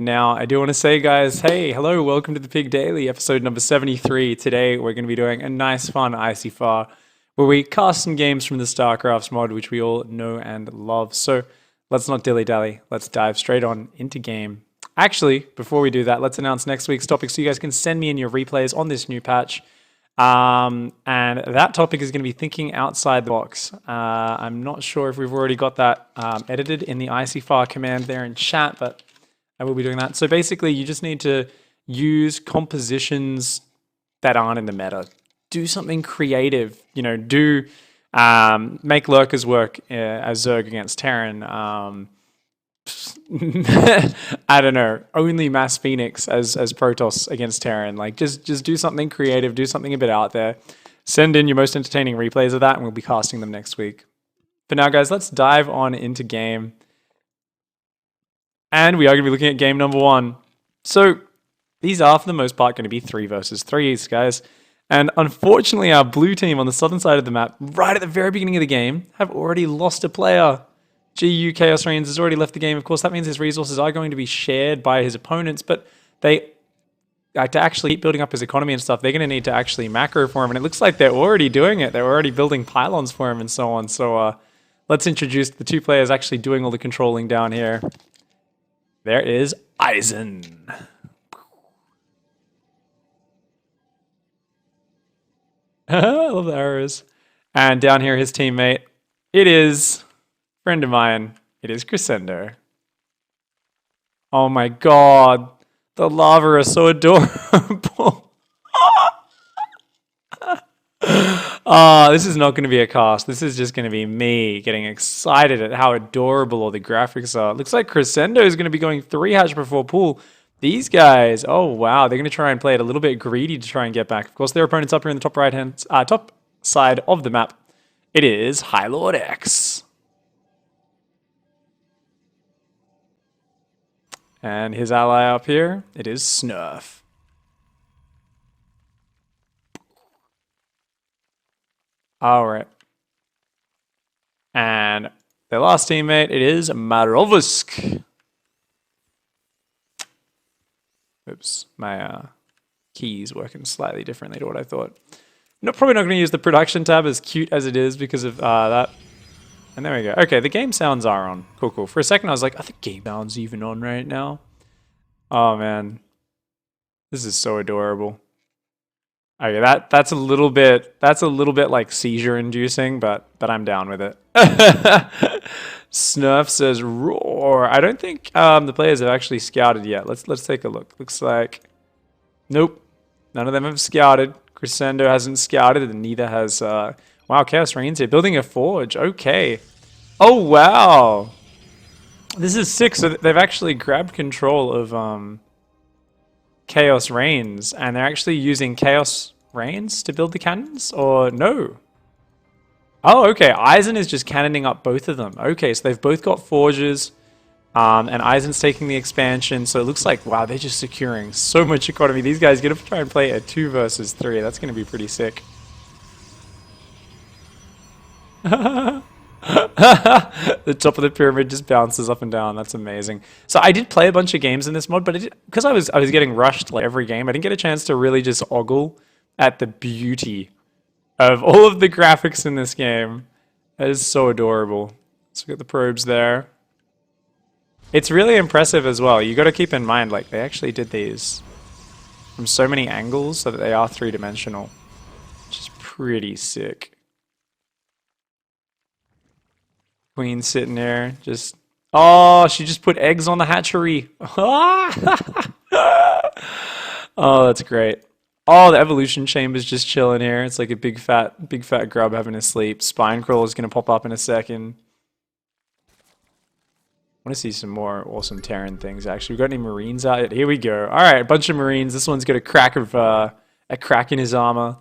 Now, I do want to say, guys, hey, hello, welcome to the Pig Daily, episode number 73. Today, we're going to be doing a nice, fun ICYFAR where we cast some games from the StarCrafts mod, which we all know and love. So let's not dilly-dally. Let's dive straight on into game. Actually, before we do that, let's announce next week's topic so you guys can send me in your replays on this new patch. And that topic is going to be thinking outside the box. I'm not sure if we've already got that edited in the ICYFAR command there in chat, but I will be doing that. So basically, you just need to use compositions that aren't in the meta. Do something creative. You know, make Lurkers work as Zerg against Terran. I don't know. Only Mass Phoenix as Protoss against Terran. Like, just do something creative. Do something a bit out there. Send in your most entertaining replays of that, and we'll be casting them next week. But now, guys, let's dive on into game. And we are going to be looking at game number one. So these are, for the most part, going to be 3 versus 3s, guys. And unfortunately, our blue team on the southern side of the map, right at the very beginning of the game, have already lost a player. GU Chaos Reigns has already left the game. Of course, that means his resources are going to be shared by his opponents, but they, like, to actually keep building up his economy and stuff, they're going to need to actually macro for him. And it looks like they're already doing it. They're already building pylons for him and so on. So let's introduce the 2 players actually doing all the controlling down here. There is Eisen. I love the arrows. And down here, his teammate. It is a friend of mine. It is Crescendo. Oh my god. The lava are so adorable. This is not going to be a cast. This is just going to be me getting excited at how adorable all the graphics are. It looks like Crescendo is going to be going 3 hatch before pool. These guys, oh wow, they're going to try and play it a little bit greedy to try and get back. Of course, their opponent's up here in the top side of the map. It is High Lord X. And his ally up here, it is Snurf. Alright. And their last teammate, it is Marovusk. Oops, my key's working slightly differently to what I thought. Probably not going to use the production tab, as cute as it is, because of that. And there we go. Okay, the game sounds are on. Cool, cool. For a second, I was like, are the game sounds even on right now? Oh, man. This is so adorable. Okay, that's a little bit like seizure inducing, but I'm down with it. Snurf says roar. I don't think the players have actually scouted yet. Let's take a look. Looks like nope. None of them have scouted. Crescendo hasn't scouted, and neither has wow, Chaos Reigns here. Building a forge. Okay. Oh wow. This is sick. So they've actually grabbed control of Chaos Reigns, and they're actually using Chaos Reigns to build the cannons, or no? Oh, okay. Eisen is just cannoning up both of them. Okay, so they've both got forges, and Eisen's taking the expansion, so it looks like, wow, they're just securing so much economy. These guys are going to try and play a 2 versus 3. That's going to be pretty sick. The top of the pyramid just bounces up and down. That's amazing. So I did play a bunch of games in this mod, but because I was getting rushed like every game, I didn't get a chance to really just ogle at the beauty of all of the graphics in this game. That is so adorable. So we got the probes there. It's really impressive as well. You got to keep in mind, like, they actually did these from so many angles so that they are 3-dimensional, which is pretty sick. Queen sitting there, just... Oh, she just put eggs on the hatchery. Oh, that's great. Oh, the evolution chamber's just chilling here. It's like a big fat grub having a sleep. Spine crawler's gonna pop up in a second. I want to see some more awesome Terran things, actually. We got any Marines out? Here we go. Alright, a bunch of Marines. This one's got a crack in his armor.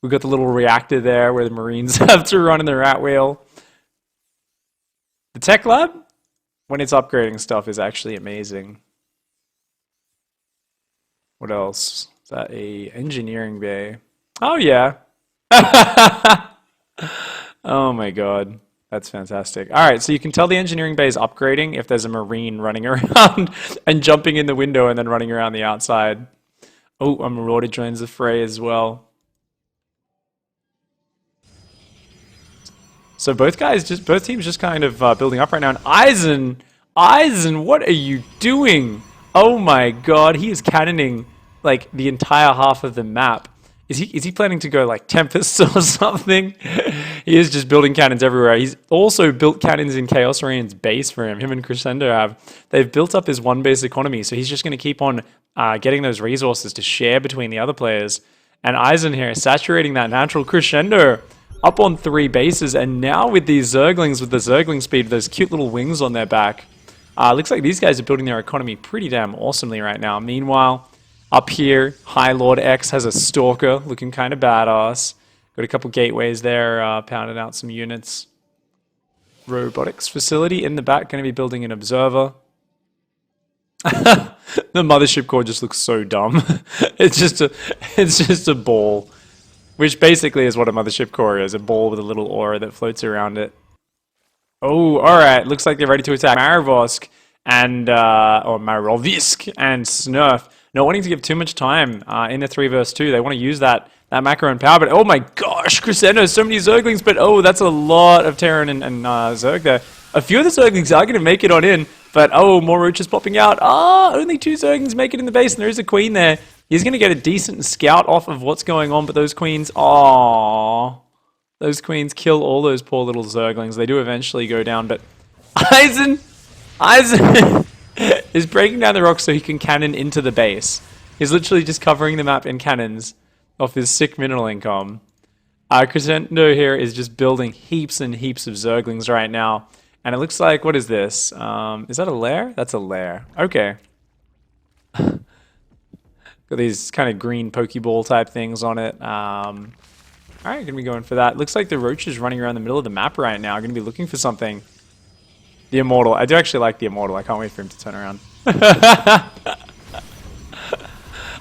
We've got the little reactor there where the Marines have to run in the rat wheel. The tech lab, when it's upgrading stuff, is actually amazing. What else? Is that a engineering bay? Oh, yeah. Oh, my God. That's fantastic. All right, so you can tell the engineering bay is upgrading if there's a Marine running around and jumping in the window and then running around the outside. Oh, a Marauder joins the fray as well. So both teams just kind of building up right now. And Eisen, what are you doing? Oh my god, he is cannoning like the entire half of the map. Is he planning to go like Tempest or something? He is just building cannons everywhere. He's also built cannons in Chaos Reigns base for him. Him and Crescendo have. They've built up his one base economy, so he's just going to keep on getting those resources to share between the other players. And Eisen here is saturating that natural. Crescendo up on 3 bases, and now with these Zerglings, with the Zergling speed, those cute little wings on their back, looks like these guys are building their economy pretty damn awesomely right now. Meanwhile, up here, High Lord X has a Stalker looking kind of badass. Got a couple gateways there, pounding out some units. Robotics facility in the back, going to be building an observer. The mothership core just looks so dumb. It's just a ball, which basically is what a mothership core is, a ball with a little aura that floats around it. Oh, all right. Looks like they're ready to attack Marivosk and or Marivosk and Snurf. Not wanting to give too much time in the 3 vs 2. They want to use that macro and power, but oh my gosh, Crescendo, so many Zerglings, but oh, that's a lot of Terran and Zerg there. A few of the Zerglings are going to make it on in, but oh, more roaches popping out. Only 2 Zerglings make it in the base, and there is a queen there. He's going to get a decent scout off of what's going on, but those queens, those queens kill all those poor little Zerglings. They do eventually go down, but Eisen is breaking down the rocks so he can cannon into the base. He's literally just covering the map in cannons off his sick mineral income. Crescendo here is just building heaps and heaps of Zerglings right now. And it looks like, what is this? Is that a lair? That's a lair. Okay. Got these kind of green Pokeball type things on it. Alright, gonna be going for that. Looks like the roach is running around the middle of the map right now. Gonna be looking for something. The Immortal. I do actually like the Immortal. I can't wait for him to turn around.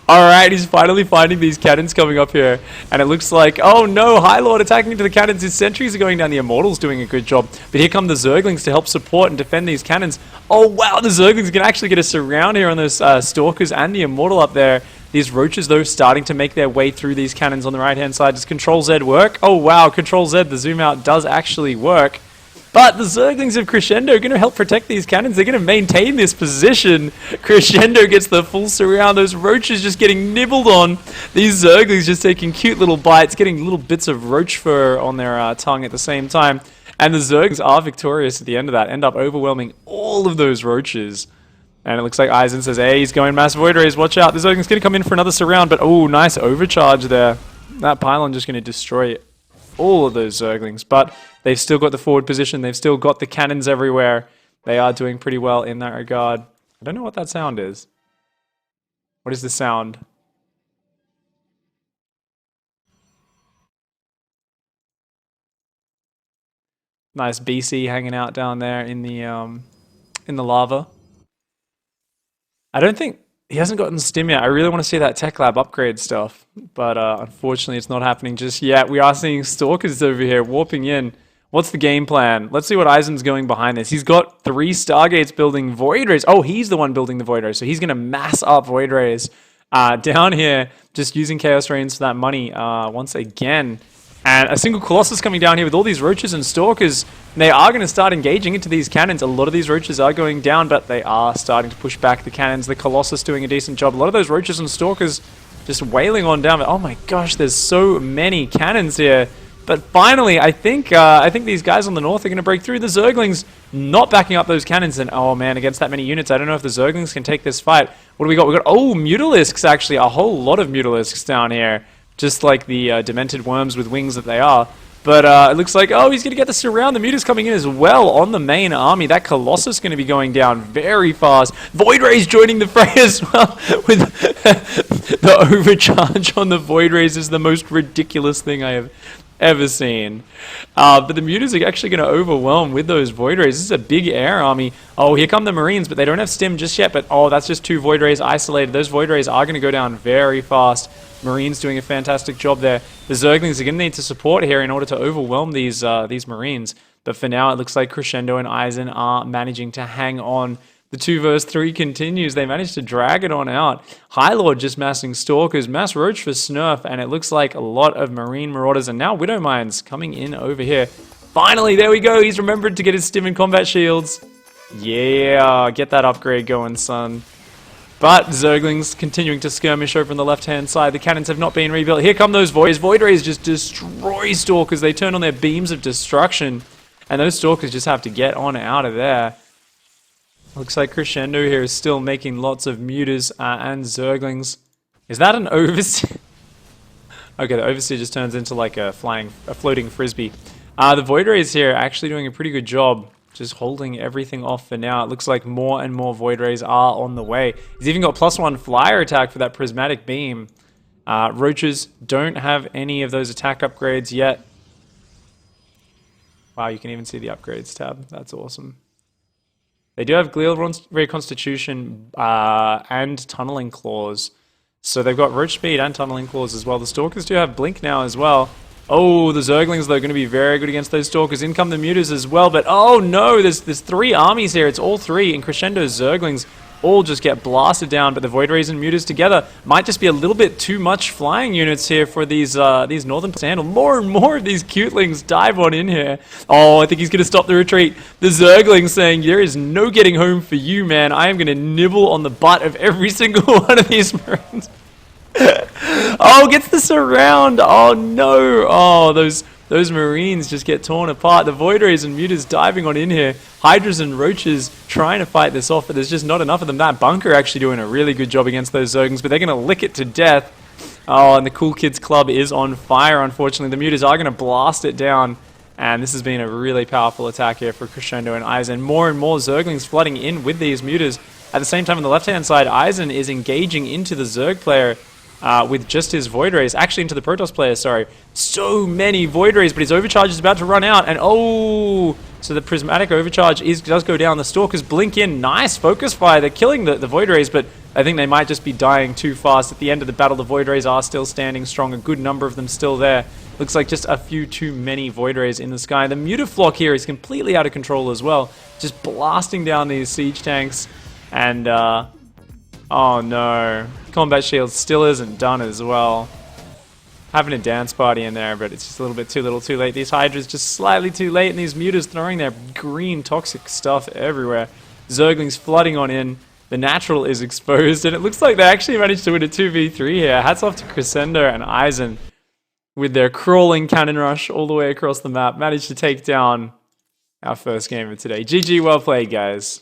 Alright, he's finally finding these cannons coming up here. And it looks like, oh no, High Lord attacking into the cannons. His sentries are going down. The Immortal's doing a good job. But here come the Zerglings to help support and defend these cannons. Oh wow, the Zerglings can actually get a surround here on those Stalkers and the Immortal up there. These roaches, though, starting to make their way through these cannons on the right-hand side. Does Control Z work? Oh wow, Control Z, the zoom out does actually work. But the Zerglings of Crescendo are going to help protect these cannons. They're going to maintain this position. Crescendo gets the full surround. Those roaches just getting nibbled on. These Zerglings just taking cute little bites, getting little bits of roach fur on their tongue at the same time. And the Zerglings are victorious at the end of that, end up overwhelming all of those roaches. And it looks like Eisen says, hey, he's going Mass Void Rays, watch out. The Zergling's going to come in for another surround, but oh, nice overcharge there. That pylon just going to destroy all of those Zerglings, but they've still got the forward position. They've still got the cannons everywhere. They are doing pretty well in that regard. I don't know what that sound is. What is the sound? Nice BC hanging out down there in the lava. I don't think he hasn't gotten Stim yet. I really want to see that Tech Lab upgrade stuff, but unfortunately it's not happening just yet. We are seeing Stalkers over here warping in. What's the game plan? Let's see what Eisen's going behind this. He's got 3 Stargates building Void Rays. Oh, he's the one building the Void Rays, so he's going to mass up Void Rays down here, just using Chaos Reigns for that money once again. And a single Colossus coming down here with all these roaches and Stalkers. They are going to start engaging into these cannons. A lot of these roaches are going down, but they are starting to push back the cannons. The Colossus doing a decent job. A lot of those roaches and Stalkers just wailing on down. But oh my gosh, there's so many cannons here. But finally, I think these guys on the north are going to break through. The Zerglings not backing up those cannons. And oh man, against that many units, I don't know if the Zerglings can take this fight. What do we got? We got, oh, Mutalisks actually. A whole lot of Mutalisks down here. Just like the demented worms with wings that they are. But it looks like, oh, he's going to get the surround. The Muta's coming in as well on the main army. That Colossus is going to be going down very fast. Void Rays joining the fray as well. With the overcharge on the Void Rays is the most ridiculous thing I have ever seen. But the Mutas are actually going to overwhelm with those Void Rays. This is a big air army. Oh, here come the Marines, but they don't have Stim just yet. But oh, that's just 2 Void Rays isolated. Those Void Rays are going to go down very fast. Marines doing a fantastic job there. The Zerglings are going to need to support here in order to overwhelm these Marines. But for now, it looks like Crescendo and Eisen are managing to hang on. The 2 versus 3 continues. They managed to drag it on out. High Lord just massing Stalkers, Mass Roach for Snurf, and it looks like a lot of Marine Marauders, and now Widow Mines coming in over here. Finally, there we go. He's remembered to get his Stim and Combat Shields. Yeah, get that upgrade going, son. But Zerglings continuing to skirmish over on the left-hand side. The cannons have not been rebuilt. Here come those Voids. Void Rays just destroy Stalkers. They turn on their beams of destruction, and those Stalkers just have to get on out of there. Looks like Crescendo here is still making lots of Mutas and Zerglings. Is that an Overseer? Okay, the Overseer just turns into like a floating frisbee. The Void Rays here are actually doing a pretty good job just holding everything off for now. It looks like more and more Void Rays are on the way. He's even got +1 flyer attack for that Prismatic Beam. Roaches don't have any of those attack upgrades yet. Wow, you can even see the upgrades tab. That's awesome. They do have Glial Reconstitution and Tunneling Claws. So they've got Roach Speed and Tunneling Claws as well. The Stalkers do have Blink now as well. Oh, the Zerglings, though, are going to be very good against those Stalkers. In come the Mutas as well, but oh no, there's 3 armies here. It's all 3, and Crescendo's Zerglings all just get blasted down, but the Void Rays and Mutas together might just be a little bit too much flying units here for these northern to handle. More and more of these cutelings dive on in here. Oh, I think he's going to stop the retreat. The Zerglings saying, there is no getting home for you, man. I am going to nibble on the butt of every single one of these Marines. Oh, gets the surround. Oh no. Oh, those Marines just get torn apart. The Void Rays and Mutas diving on in here. Hydras and Roaches trying to fight this off, but there's just not enough of them. That bunker actually doing a really good job against those Zerglings, but they're going to lick it to death. Oh, and the Cool Kids Club is on fire, unfortunately. The Mutas are going to blast it down, and this has been a really powerful attack here for Crescendo and Eisen. More and more Zerglings flooding in with these Mutas. At the same time, on the left-hand side, Eisen is engaging into the Zerg player with just his Void Rays. Actually, into the Protoss player, sorry. So many Void Rays, but his overcharge is about to run out. And oh, so the Prismatic overcharge does go down. The Stalkers blink in. Nice focus fire. They're killing the Void Rays, but I think they might just be dying too fast. At the end of the battle, the Void Rays are still standing strong. A good number of them still there. Looks like just a few too many Void Rays in the sky. The Mutaflock here is completely out of control as well. Just blasting down these siege tanks. And, oh no. Combat Shield still isn't done as well. Having a dance party in there, but it's just a little bit too little too late. These Hydras just slightly too late, and these Mutas throwing their green toxic stuff everywhere. Zerglings flooding on in. The natural is exposed, and it looks like they actually managed to win a 2v3 here. Hats off to Crescendo and Eisen with their crawling cannon rush all the way across the map. Managed to take down our first game of today. GG, well played, guys.